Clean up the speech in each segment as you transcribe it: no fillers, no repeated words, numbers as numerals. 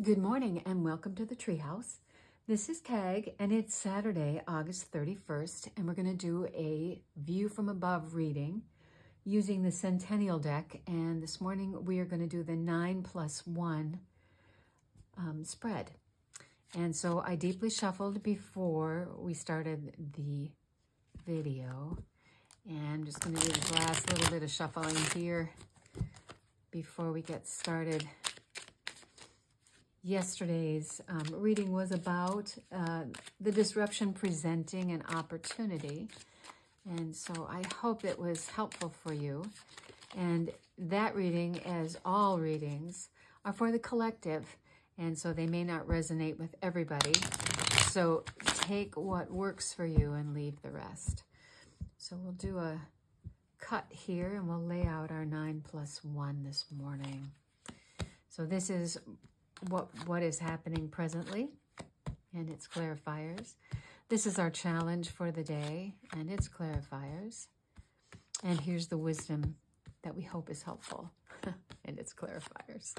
Good morning and welcome to the Treehouse. This is Kag and it's Saturday, August 31st, and we're going to do a view from above reading using the Centennial deck. And this morning we are going to do the 9+1 spread. And so I deeply shuffled before we started the video. And I'm just going to do the last little bit of shuffling here before we get started. Yesterday's reading was about the disruption presenting an opportunity. And so I hope it was helpful for you. And that reading, as all readings, are for the collective. And so they may not resonate with everybody. So take what works for you and leave the rest. So we'll do a cut here and we'll lay out our 9+1 this morning. So this is what is happening presently and its clarifiers. This is our challenge for the day and its clarifiers. And here's the wisdom that we hope is helpful and its clarifiers.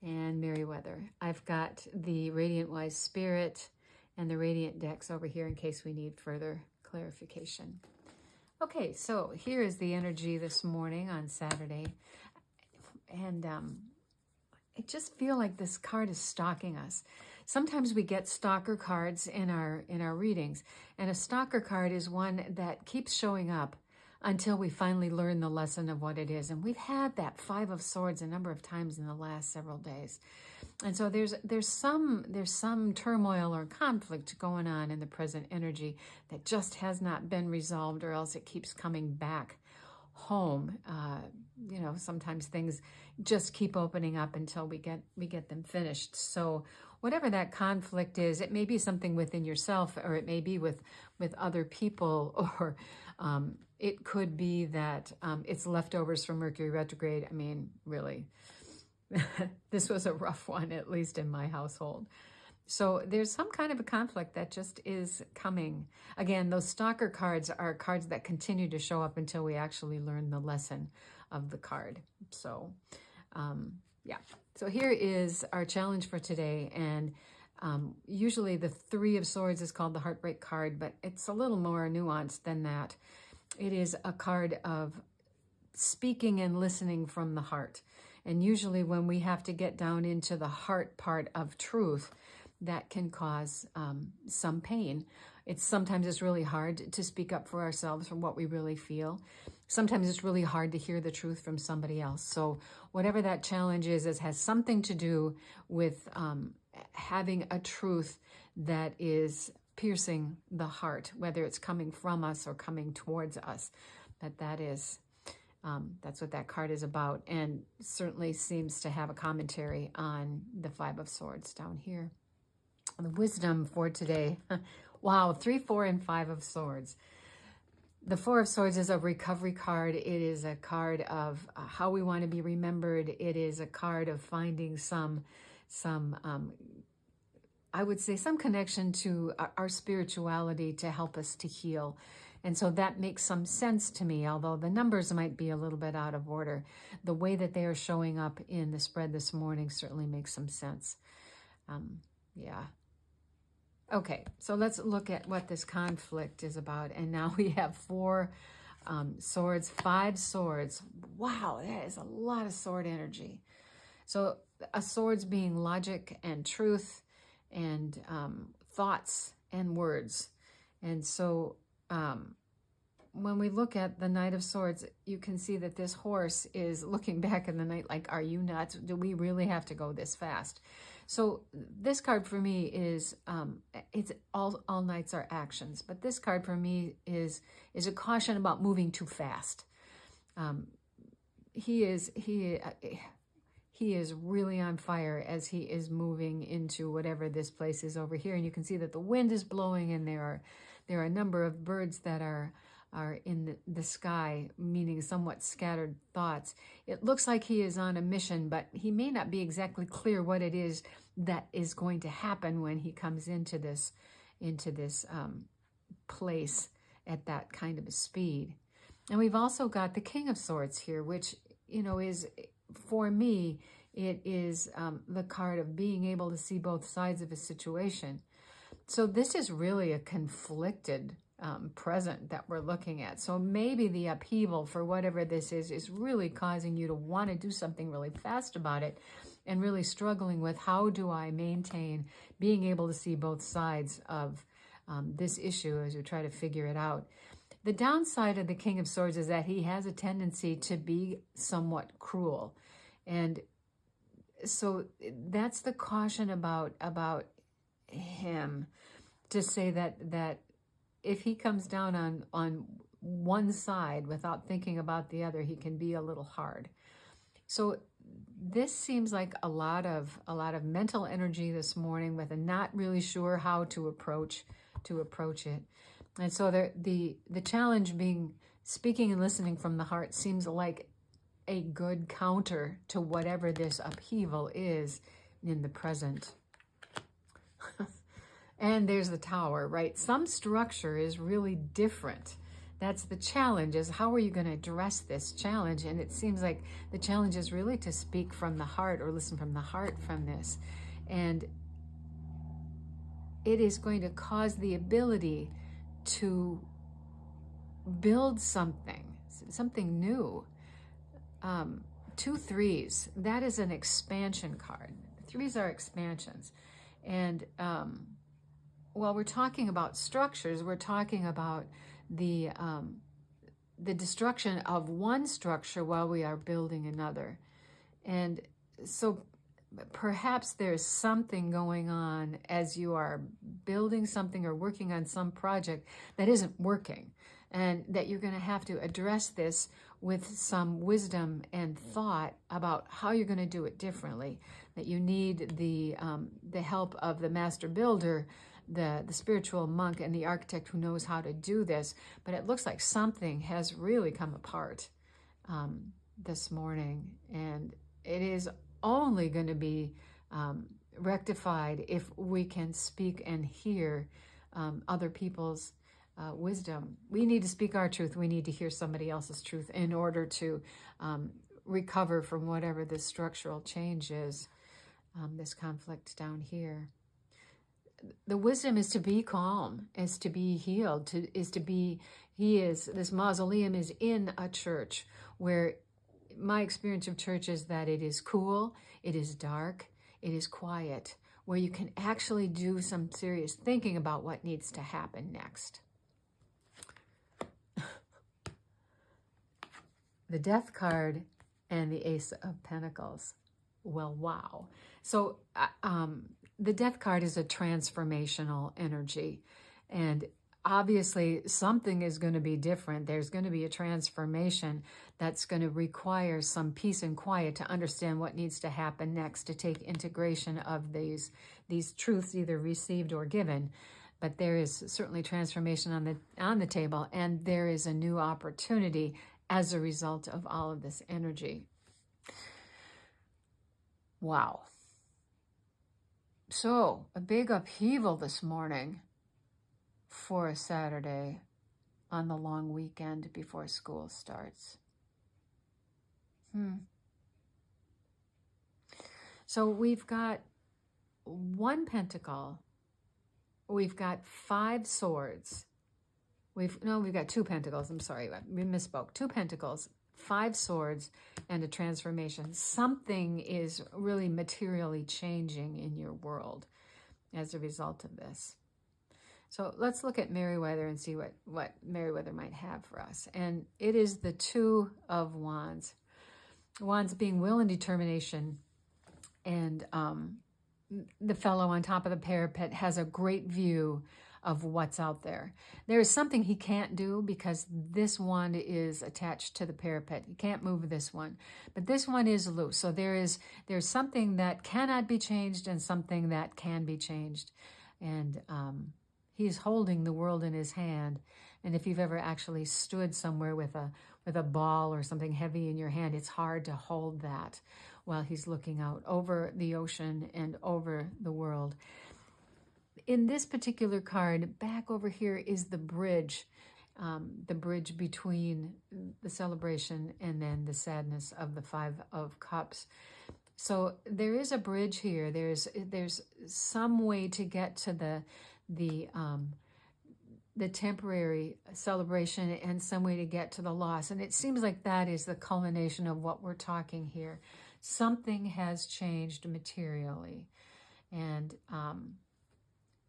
And Meriwether. I've got the Radiant Wise Spirit and the Radiant decks over here in case we need further clarification. Okay, so here is the energy this morning on Saturday. And I just feel like this card is stalking us. Sometimes we get stalker cards in our readings, and a stalker card is one that keeps showing up until we finally learn the lesson of what it is. And we've had that Five of Swords a number of times in the last several days. And so there's some turmoil or conflict going on in the present energy that just has not been resolved, or else it keeps coming back home. Sometimes things just keep opening up until we get them finished. So whatever that conflict is, it may be something within yourself, or it may be with other people, or it could be that it's leftovers from Mercury retrograde. I mean, really, this was a rough one, at least in my household. So there's some kind of a conflict that just is coming. Again, those stalker cards are cards that continue to show up until we actually learn the lesson of the card. So, yeah. So here is our challenge for today. And usually the Three of Swords is called the Heartbreak card, but it's a little more nuanced than that. It is a card of speaking and listening from the heart. And usually when we have to get down into the heart part of truth, that can cause some pain. Sometimes it's really hard to speak up for ourselves from what we really feel. Sometimes it's really hard to hear the truth from somebody else. So whatever that challenge is, it has something to do with having a truth that is piercing the heart, whether it's coming from us or coming towards us. But that's what that card is about, and certainly seems to have a commentary on the Five of Swords down here. The wisdom for today, wow, 3, 4, and 5 of Swords. The Four of Swords is a recovery card. It is a card of how we want to be remembered. It is a card of finding some I would say some connection to our spirituality to help us to heal. And so that makes some sense to me, although the numbers might be a little bit out of order. The way that they are showing up in the spread this morning certainly makes some sense. Yeah. Okay, so let's look at what this conflict is about. And now we have 4 swords, 5 swords. Wow, that is a lot of sword energy. So a swords being logic and truth and thoughts and words. And so when we look at the Knight of Swords, you can see that this horse is looking back in the night like, are you nuts? Do we really have to go this fast? So this card for me is, it's all knights are actions, but this card for me is a caution about moving too fast. He is really on fire as he is moving into whatever this place is over here. And you can see that the wind is blowing, and there are a number of birds that are in the sky, meaning somewhat scattered thoughts. It looks like he is on a mission, but he may not be exactly clear what it is that is going to happen when he comes into this place at that kind of a speed. And we've also got the King of Swords here, which, is, for me, It is the card of being able to see both sides of a situation. So this is really a conflicted present that we're looking at. So maybe the upheaval for whatever this is really causing you to want to do something really fast about it, and really struggling with, how do I maintain being able to see both sides of this issue as you try to figure it out. The downside of the King of Swords is that he has a tendency to be somewhat cruel. And so that's the caution about him, to say that if he comes down on one side without thinking about the other, he can be a little hard. So this seems like a lot of mental energy this morning, with a not really sure how to approach it. And so the challenge being speaking and listening from the heart seems like a good counter to whatever this upheaval is in the present. And there's the Tower, right? Some structure is really different. That's the challenge, is how are you going to address this challenge? And it seems like the challenge is really to speak from the heart, or listen from the heart from this. And it is going to cause the ability to build something new. 2 3s, that is an expansion card. 3s are expansions. And while we're talking about structures, we're talking about the destruction of one structure while we are building another. And so perhaps there's something going on as you are building something or working on some project that isn't working, and that you're going to have to address this with some wisdom and thought about how you're going to do it differently. That you need the help of the master builder, the spiritual monk, and the architect who knows how to do this. But it looks like something has really come apart this morning, and it is only going to be rectified if we can speak and hear other people's wisdom. We need to speak our truth. We need to hear somebody else's truth in order to recover from whatever this structural change is, this conflict down here. The wisdom is to be calm, is to be healed, this mausoleum is in a church where my experience of church is that it is cool, it is dark, it is quiet, where you can actually do some serious thinking about what needs to happen next. The Death card and the Ace of Pentacles. Well, wow. So the Death card is a transformational energy, and obviously something is going to be different. There's going to be a transformation that's going to require some peace and quiet to understand what needs to happen next, to take integration of these truths, either received or given. But there is certainly transformation on the table, and there is a new opportunity as a result of all of this energy. Wow. So, a big upheaval this morning for a Saturday on the long weekend before school starts. So we've got 1 pentacle, we've got 5 swords, we've got 2 pentacles, I'm sorry, we misspoke, 2 pentacles, 5 swords, and a transformation. Something is really materially changing in your world as a result of this. So let's look at Merriweather and see what Merriweather might have for us. And it is the 2 of Wands. Wands being will and determination. And the fellow on top of the parapet has a great view of what's out there. There is something he can't do because this wand is attached to the parapet. He can't move this one, but this one is loose. So there's something that cannot be changed and something that can be changed. And he's holding the world in his hand. And if you've ever actually stood somewhere with a ball or something heavy in your hand, it's hard to hold that while he's looking out over the ocean and over the world. In this particular card, back over here is the bridge between the celebration and then the sadness of the 5 of Cups. So there is a bridge here. There's some way to get to the temporary celebration and some way to get to the loss. And it seems like that is the culmination of what we're talking here. Something has changed materially. And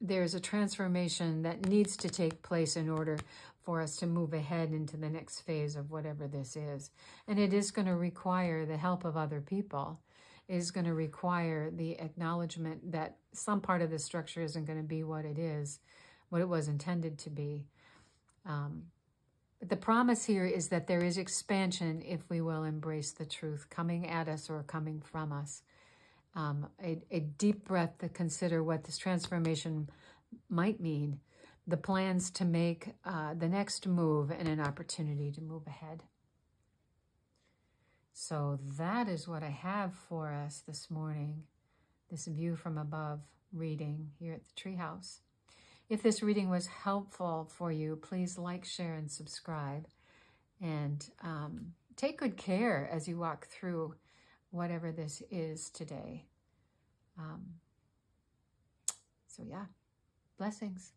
there's a transformation that needs to take place in order for us to move ahead into the next phase of whatever this is. And it is going to require the help of other people. It is going to require the acknowledgement that some part of the structure isn't going to be what it is, what it was intended to be. But the promise here is that there is expansion if we will embrace the truth coming at us or coming from us. A deep breath to consider what this transformation might mean, the plans to make the next move, and an opportunity to move ahead. So that is what I have for us this morning, this view from above reading here at the Treehouse. If this reading was helpful for you, please like, share, and subscribe. And take good care as you walk through whatever this is today. So yeah, blessings.